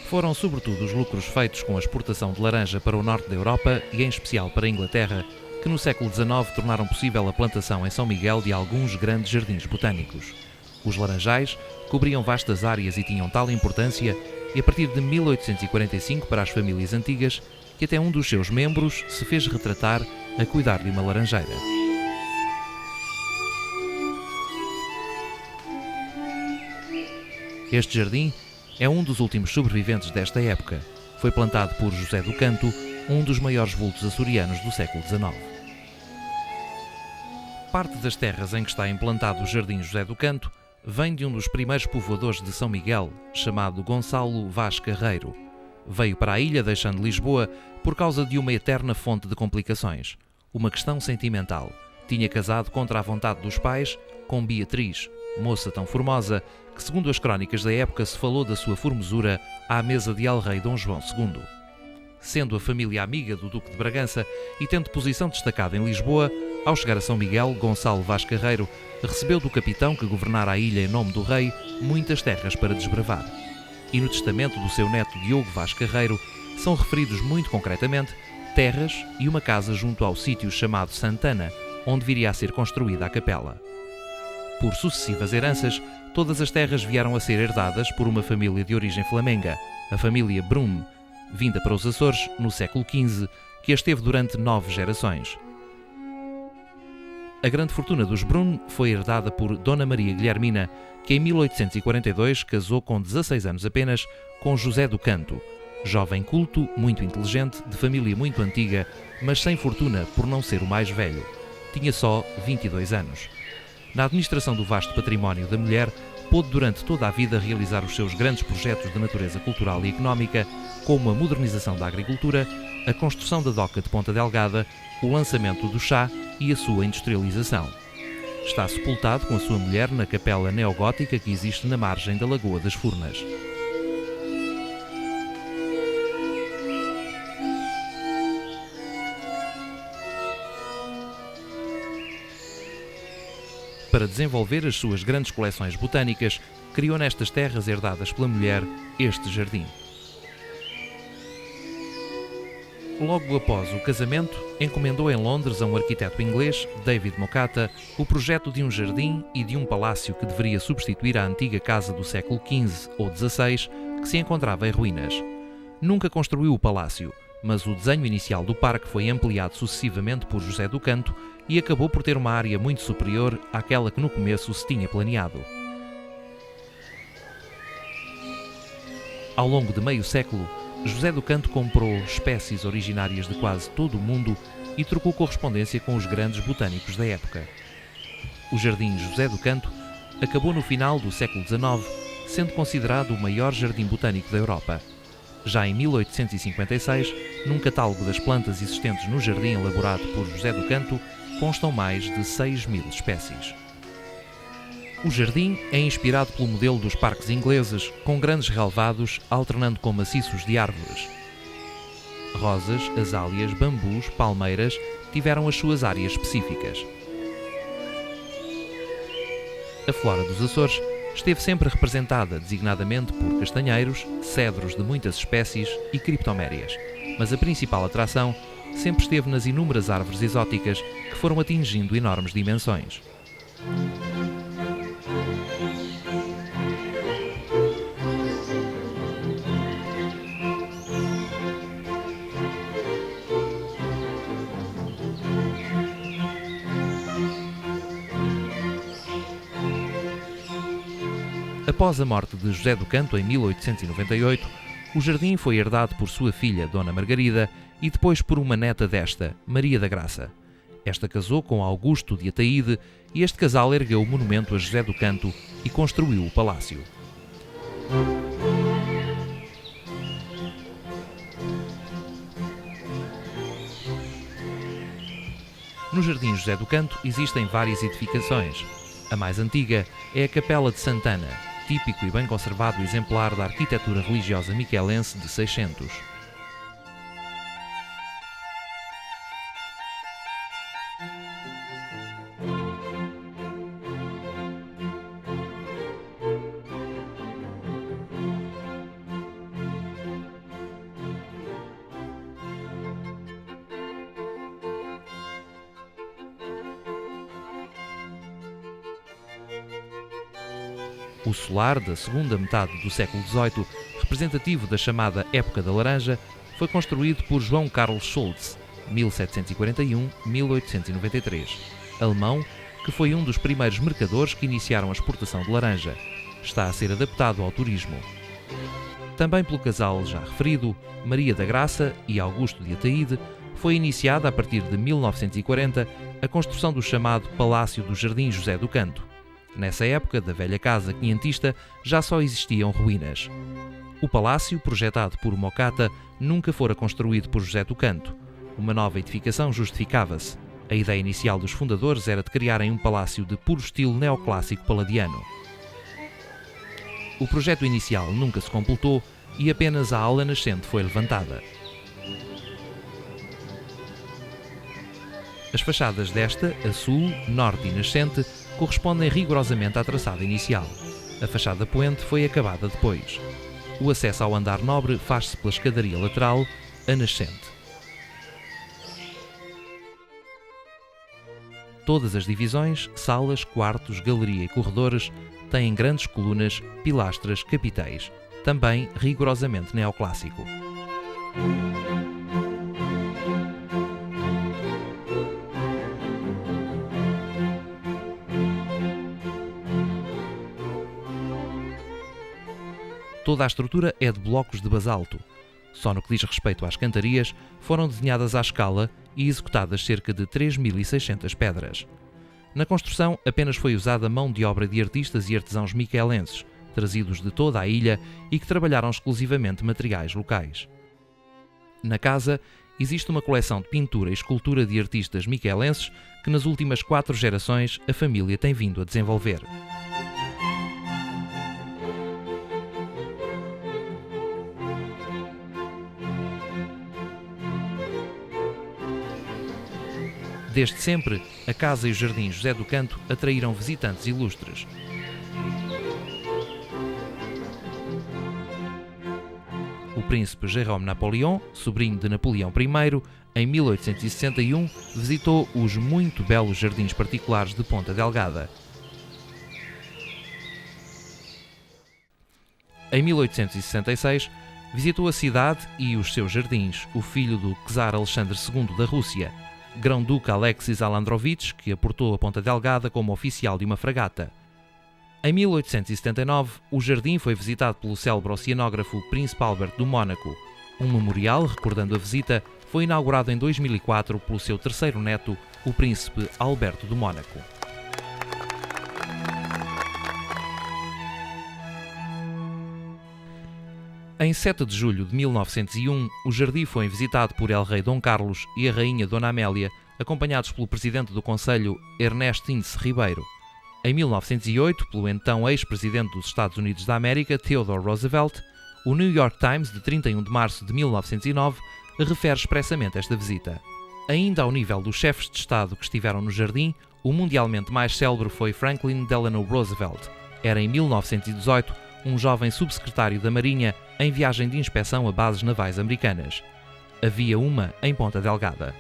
Foram sobretudo os lucros feitos com a exportação de laranja para o norte da Europa e em especial para a Inglaterra que no século XIX tornaram possível a plantação em São Miguel de alguns grandes jardins botânicos. Os laranjais cobriam vastas áreas e tinham tal importância, e a partir de 1845 para as famílias antigas, que até um dos seus membros se fez retratar a cuidar de uma laranjeira. Este jardim é um dos últimos sobreviventes desta época. Foi plantado por José do Canto, um dos maiores vultos açorianos do século XIX. Parte das terras em que está implantado o Jardim José do Canto vem de um dos primeiros povoadores de São Miguel, chamado Gonçalo Vaz Carreiro. Veio para a ilha deixando Lisboa por causa de uma eterna fonte de complicações. Uma questão sentimental. Tinha casado contra a vontade dos pais com Beatriz, moça tão formosa que, segundo as crónicas da época, se falou da sua formosura à mesa de El-Rei Dom João II. Sendo a família amiga do Duque de Bragança e tendo posição destacada em Lisboa, ao chegar a São Miguel, Gonçalo Vaz Carreiro recebeu do capitão que governara a ilha em nome do rei muitas terras para desbravar. E no testamento do seu neto Diogo Vaz Carreiro são referidos muito concretamente terras e uma casa junto ao sítio chamado Santana, onde viria a ser construída a capela. Por sucessivas heranças, todas as terras vieram a ser herdadas por uma família de origem flamenga, a família Brum, vinda para os Açores no século XV, que as teve durante 9 gerações. A grande fortuna dos Brum foi herdada por Dona Maria Guilhermina, que em 1842 casou com 16 anos apenas com José do Canto, jovem culto, muito inteligente, de família muito antiga, mas sem fortuna por não ser o mais velho. Tinha só 22 anos. Na administração do vasto património da mulher, pôde durante toda a vida realizar os seus grandes projetos de natureza cultural e económica, como a modernização da agricultura, a construção da doca de Ponta Delgada, o lançamento do chá e a sua industrialização. Está sepultado com a sua mulher na capela neogótica que existe na margem da Lagoa das Furnas. Para desenvolver as suas grandes coleções botânicas, criou nestas terras herdadas pela mulher este jardim. Logo após o casamento, encomendou em Londres a um arquiteto inglês, David Mokata, o projeto de um jardim e de um palácio que deveria substituir a antiga casa do século XV ou XVI, que se encontrava em ruínas. Nunca construiu o palácio, mas o desenho inicial do parque foi ampliado sucessivamente por José do Canto e acabou por ter uma área muito superior àquela que no começo se tinha planeado. Ao longo de meio século, José do Canto comprou espécies originárias de quase todo o mundo e trocou correspondência com os grandes botânicos da época. O Jardim José do Canto acabou no final do século XIX, sendo considerado o maior jardim botânico da Europa. Já em 1856, num catálogo das plantas existentes no jardim elaborado por José do Canto, constam mais de 6.000 espécies. O jardim é inspirado pelo modelo dos parques ingleses, com grandes relevados alternando com maciços de árvores. Rosas, azáleas, bambus, palmeiras tiveram as suas áreas específicas. A flora dos Açores esteve sempre representada designadamente por castanheiros, cedros de muitas espécies e criptomérias, mas a principal atração sempre esteve nas inúmeras árvores exóticas que foram atingindo enormes dimensões. Após a morte de José do Canto em 1898, o jardim foi herdado por sua filha, Dona Margarida, e depois por uma neta desta, Maria da Graça. Esta casou com Augusto de Ataíde e este casal ergueu o monumento a José do Canto e construiu o palácio. No Jardim José do Canto existem várias edificações. A mais antiga é a Capela de Santana, típico e bem conservado exemplar da arquitetura religiosa miquelense de 600. O solar da segunda metade do século XVIII, representativo da chamada Época da Laranja, foi construído por João Carlos Schultz, 1741-1893, alemão que foi um dos primeiros mercadores que iniciaram a exportação de laranja. Está a ser adaptado ao turismo. Também pelo casal já referido, Maria da Graça e Augusto de Ataíde, foi iniciada a partir de 1940 a construção do chamado Palácio do Jardim José do Canto. Nessa época, da velha casa quinhentista, já só existiam ruínas. O palácio, projetado por Mocata, nunca fora construído por José do Canto. Uma nova edificação justificava-se. A ideia inicial dos fundadores era de criarem um palácio de puro estilo neoclássico paladiano. O projeto inicial nunca se completou e apenas a ala nascente foi levantada. As fachadas desta, a sul, norte e nascente, correspondem rigorosamente à traçada inicial. A fachada poente foi acabada depois. O acesso ao andar nobre faz-se pela escadaria lateral, a nascente. Todas as divisões, salas, quartos, galeria e corredores têm grandes colunas, pilastras, capitéis, também rigorosamente neoclássico. Toda a estrutura é de blocos de basalto. Só no que diz respeito às cantarias, foram desenhadas à escala e executadas cerca de 3.600 pedras. Na construção apenas foi usada mão de obra de artistas e artesãos miquelenses, trazidos de toda a ilha e que trabalharam exclusivamente materiais locais. Na casa existe uma coleção de pintura e escultura de artistas miquelenses que nas últimas 4 gerações a família tem vindo a desenvolver. Desde sempre, a casa e o Jardim José do Canto atraíram visitantes ilustres. O príncipe Jérôme Napoléon, sobrinho de Napoleão I, em 1861, visitou os muito belos jardins particulares de Ponta Delgada. Em 1866, visitou a cidade e os seus jardins o filho do czar Alexandre II da Rússia, Grão-Duque Alexis Alandrovitch, que aportou a Ponta Delgada como oficial de uma fragata. Em 1879, o jardim foi visitado pelo célebre oceanógrafo Príncipe Alberto do Mónaco. Um memorial, recordando a visita, foi inaugurado em 2004 pelo seu terceiro neto, o Príncipe Alberto do Mónaco. Em 7 de julho de 1901, o jardim foi visitado por El-Rei Dom Carlos e a Rainha Dona Amélia, acompanhados pelo Presidente do Conselho, Ernesto Índice Ribeiro. Em 1908, pelo então ex-presidente dos Estados Unidos da América, Theodore Roosevelt, o New York Times, de 31 de março de 1909, refere expressamente esta visita. Ainda ao nível dos chefes de Estado que estiveram no jardim, o mundialmente mais célebre foi Franklin Delano Roosevelt. Era em 1918, um jovem subsecretário da Marinha em viagem de inspeção a bases navais americanas. Havia uma em Ponta Delgada.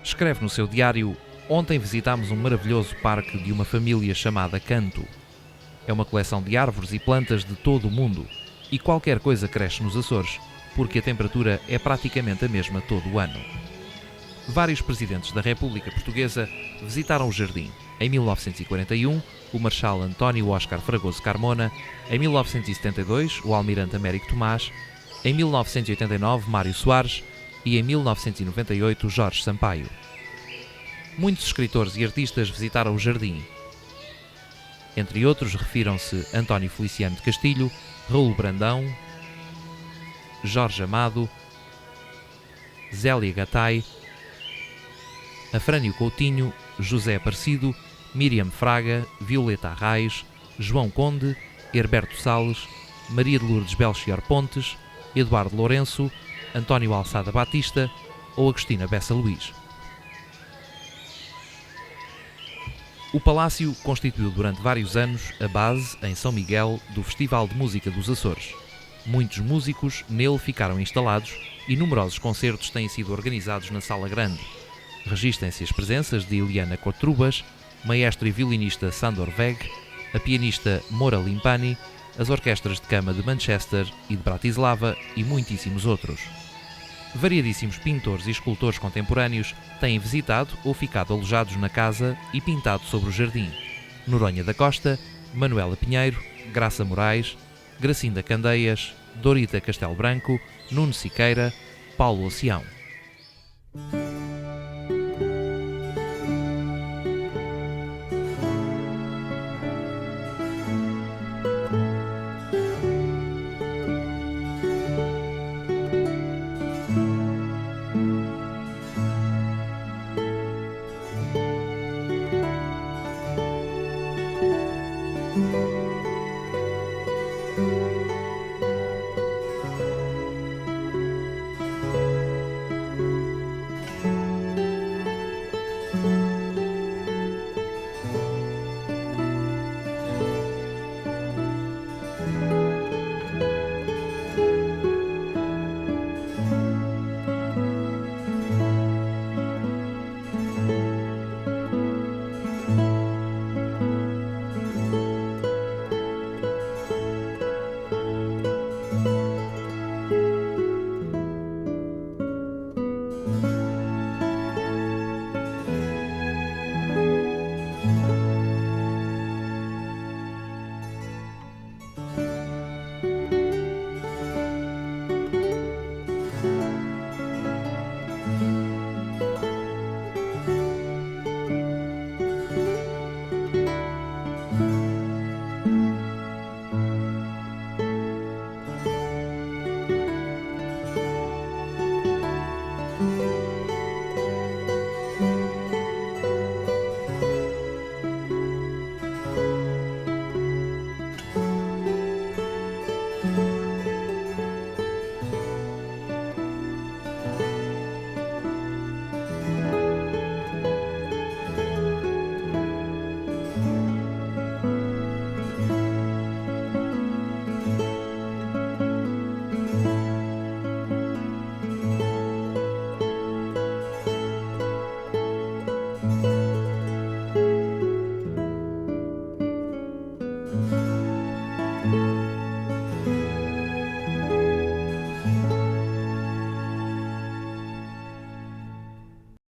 Escreve no seu diário: "Ontem visitámos um maravilhoso parque de uma família chamada Canto. É uma coleção de árvores e plantas de todo o mundo, e qualquer coisa cresce nos Açores, porque a temperatura é praticamente a mesma todo o ano." Vários presidentes da República Portuguesa visitaram o jardim. Em 1941, o Marechal António Oscar Fragoso Carmona, em 1972, o Almirante Américo Tomás, em 1989, Mário Soares e em 1998, Jorge Sampaio. Muitos escritores e artistas visitaram o jardim. Entre outros, refiram-se António Feliciano de Castilho, Raul Brandão, Jorge Amado, Zélia Gattai, Afrânio Coutinho, José Aparecido, Miriam Fraga, Violeta Arraes, João Conde, Herberto Salles, Maria de Lourdes Belchior Pontes, Eduardo Lourenço, António Alçada Batista ou Agostina Bessa Luís. O palácio constituiu durante vários anos a base, em São Miguel, do Festival de Música dos Açores. Muitos músicos nele ficaram instalados e numerosos concertos têm sido organizados na Sala Grande. Registem-se as presenças de Eliana Cotrubas, maestro e violinista Sandor Weg, a pianista Mora Limpani, as orquestras de cama de Manchester e de Bratislava e muitíssimos outros. Variadíssimos pintores e escultores contemporâneos têm visitado ou ficado alojados na casa e pintado sobre o jardim. Noronha da Costa, Manuela Pinheiro, Graça Moraes, Gracinda Candeias, Dorita Castelo Branco, Nuno Siqueira, Paulo Oceão.